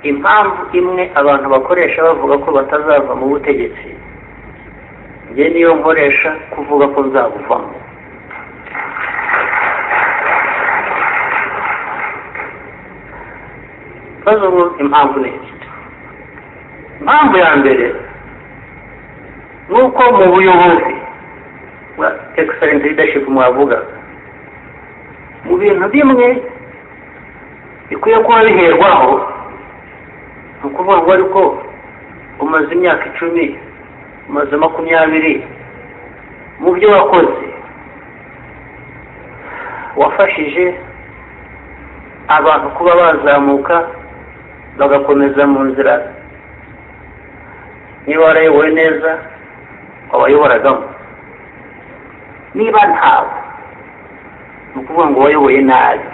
impamvu imwe abantu bakoresha bavuga ko batazava mu butegetsi, njye niyo nkoresha kuvuga ko nzabuvamo. Bazo impamvu ni impamvu ya mbere nuko mu buyobozi wa excellent leadership mwavuga mu bintu bimwe bikwiye kuba biherwaho, ukuvuga ngo ariko umaze imyaka 10 umaze 20 mu byo wakoze wafashije abantu kuba bazamuka bagakomeza mu nzira niba warayoboye neza abayoboragamo, niba ntawe ni ukuvuga ngo wayoboye nabi.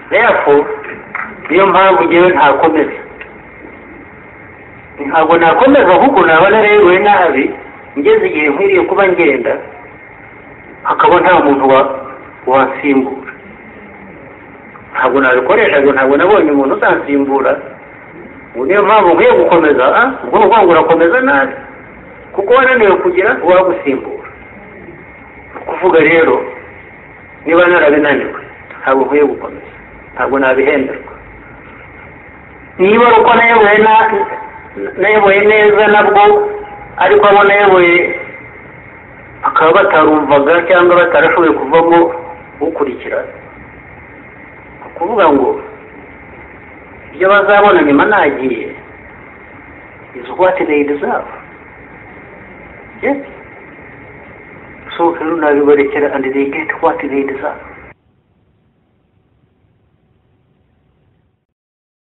Therefore niyo mpamvu ngewe ntabwo nakomeza kuko naba narayoboye nabi, ngeze igihe nkwiriye kuba ngenda hakaba nta muntu wansimbura. Ntabwo nabikoresha, ntabwo nabonye umuntu uzansimbura, niyo mpamvu nkwiye gukomeza. ubwo ngo urakomeza nabi kuko wananiwe kugira uwagusimbura. kuvuga rero niba narabinaniwe ntabwo nkwiye gukomeza, ntabwo nabihemberwa. niba ari uko nayoboye neza nabwo, ariko abo nayoboye bakaba batarumvaga cyangwa batarashoboye kuvamo ukurikira, kuvuga ngo ibyo bazabona nyuma nagiye is what they deserve. Yes, so nabibarekera and they get what they deserve.